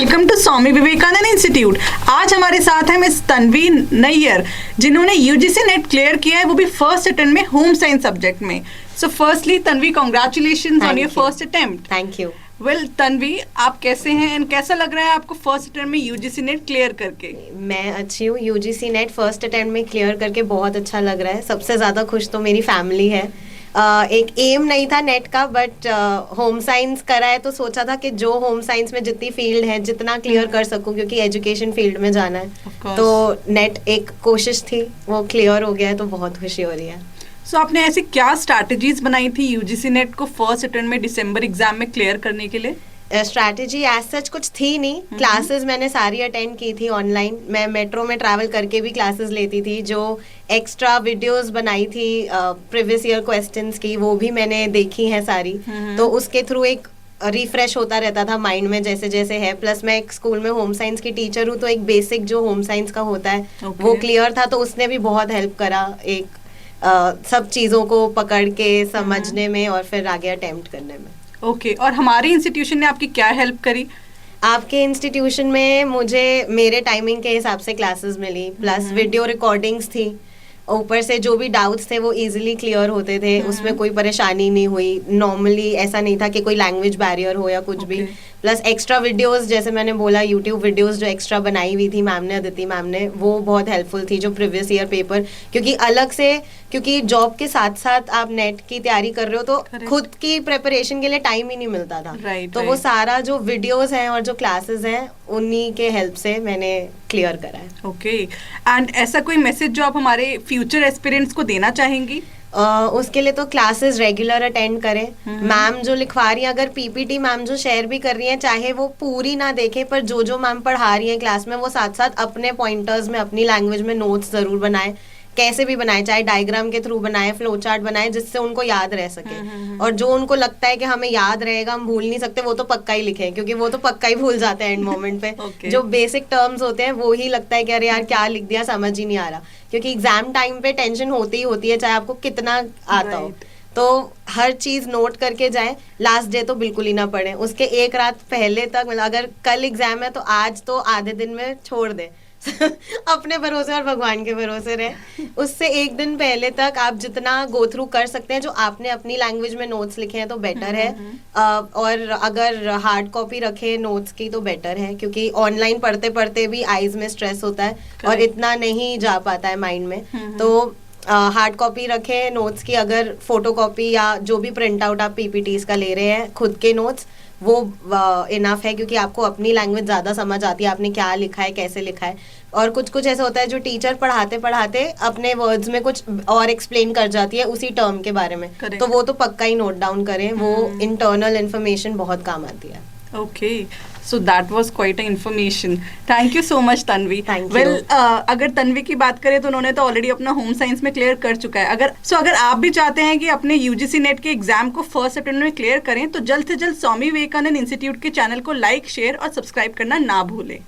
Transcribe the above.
Welcome to Swami Vivekananda institute. आज हमारे साथ है मिस तन्वी नैयर, जिन्होंने यूजीसी नेट क्लियर किया है, वो भी फर्स्ट अटेम्प्ट में होम साइंस सब्जेक्ट में। So firstly Tanvi, congratulations on your first attempt. Thank you. Well Tanvi, आप कैसे हैं एंड कैसा लग रहा है आपको फर्स्ट अटेम्प्ट में यूजीसी नेट क्लियर करके? मैं अच्छी हूँ। यूजीसी नेट फर्स्ट अटेम्प्ट में क्लियर करके बहुत अच्छा लग रहा है। सबसे ज़्यादा खुश तो मेरी फैमिली है। एक एम नहीं था नेट का, बट होम साइंस करा है तो सोचा था कि जो होम साइंस में जितनी फील्ड है जितना क्लियर कर सकूं, क्योंकि एजुकेशन फील्ड में जाना है। तो नेट एक कोशिश थी, वो क्लियर हो गया है तो बहुत खुशी हो रही है। सो आपने ऐसी क्या स्ट्रैटेजीज बनाई थी यूजीसी नेट को फर्स्ट अटेम्प्ट में दिसंबर एग्जाम में क्लियर करने के लिए? स्ट्रैटेजी एज सच कुछ थी नहीं। क्लासेस मैंने सारी अटेंड की थी ऑनलाइन। मैं मेट्रो में ट्रैवल करके भी क्लासेस लेती थी। जो एक्स्ट्रा वीडियोस बनाई थी प्रीवियस ईयर क्वेश्चंस की, वो भी मैंने देखी हैं सारी। तो उसके थ्रू एक रिफ्रेश होता रहता था माइंड में जैसे जैसे है। प्लस मैं एक स्कूल में होम साइंस की टीचर हूँ, तो एक बेसिक जो होम साइंस का होता है वो क्लियर था, तो उसने भी बहुत हेल्प करा एक सब चीज़ों को पकड़ के समझने में और फिर आगे अटेम्प्ट करने में। ओके और हमारे इंस्टीट्यूशन ने आपकी क्या हेल्प करी? आपके इंस्टीट्यूशन में मुझे मेरे टाइमिंग के हिसाब से क्लासेस मिली, प्लस वीडियो रिकॉर्डिंग्स थी। ऊपर से जो भी डाउट्स थे वो इजीली क्लियर होते थे, उसमें कोई परेशानी नहीं हुई। नॉर्मली ऐसा नहीं था कि कोई लैंग्वेज बैरियर हो या कुछ भी। प्लस एक्स्ट्रा वीडियोस, जैसे मैंने बोला यूट्यूब वीडियोस जो एक्स्ट्रा बनाई हुई थी मैम ने, अदिति मैम ने, वो बहुत हेल्पफुल थी। जो प्रीवियस ईयर पेपर, क्योंकि अलग से, क्योंकि जॉब के साथ साथ आप नेट की तैयारी कर रहे हो तो खुद की प्रिपरेशन के लिए टाइम ही नहीं मिलता था। तो वो सारा जो वीडियोस हैं और जो क्लासेस हैं उन्हीं के हेल्प से मैंने क्लियर करा है। ओके एंड ऐसा कोई मैसेज जो आप हमारे फ्यूचर एस्पिरेंट्स को देना चाहेंगी? उसके लिए तो क्लासेस रेगुलर अटेंड करें। मैम जो लिखवा रही है, अगर पीपीटी मैम जो शेयर भी कर रही है, चाहे वो पूरी ना देखें, पर जो जो मैम पढ़ा रही है क्लास में, वो साथ साथ अपने पॉइंटर्स में अपनी लैंग्वेज में नोट्स जरूर बनाए। कैसे भी बनाए, चाहे डायग्राम के थ्रू बनाए, फ्लो चार्ट बनाए, जिससे उनको याद रह सके। और जो उनको लगता है कि हमें याद रहेगा, हम भूल नहीं सकते, वो तो पक्का ही लिखें, क्योंकि वो तो पक्का ही भूल जाते हैं एंड मोमेंट पे। जो बेसिक टर्म्स होते हैं वो ही लगता है कि अरे यार क्या लिख दिया, समझ ही नहीं आ रहा। क्योंकि एग्जाम टाइम पे टेंशन होती ही होती है, चाहे आपको कितना आता हो। तो हर चीज नोट करके जाएं। लास्ट डे तो बिल्कुल ही ना पढ़ें, उसके एक रात पहले तक, मतलब अगर कल एग्जाम है तो आज तो आधे दिन में छोड़ दें। अपने भरोसे और भगवान के भरोसे रहे। उससे एक दिन पहले तक आप जितना गो थ्रू कर सकते हैं, जो आपने अपनी लैंग्वेज में नोट्स लिखे हैं, तो बेटर है। और अगर हार्ड कॉपी रखे नोट्स की तो बेटर है, क्योंकि ऑनलाइन पढ़ते पढ़ते भी आईज में स्ट्रेस होता है और इतना नहीं जा पाता है माइंड में। तो हार्ड कॉपी रखें नोट्स की। अगर फोटो कॉपी या जो भी प्रिंट आउट आप पीपीटीज का ले रहे हैं, खुद के नोट्स, वो इनफ है, क्योंकि आपको अपनी लैंग्वेज ज़्यादा समझ आती है, आपने क्या लिखा है, कैसे लिखा है। और कुछ कुछ ऐसा होता है जो टीचर पढ़ाते पढ़ाते अपने वर्ड्स में कुछ और एक्सप्लेन कर जाती है उसी टर्म के बारे में। तो वो तो पक्का ही नोट डाउन करें, वो इंटरनल इन्फॉर्मेशन बहुत काम आती है। Okay, so that was quite an information. Thank you so much Tanvi. Well, अगर तन्वी की बात करें तो उन्होंने तो ऑलरेडी अपना होम साइंस में क्लियर कर चुका है। अगर आप भी चाहते हैं कि अपने यूजीसी नेट के एग्जाम को फर्स्ट अटेम्प्ट में क्लियर करें, तो जल्द से जल्द स्वामी विवेकानंद इंस्टीट्यूट के चैनल को लाइक, शेयर और सब्सक्राइब करना ना भूलें।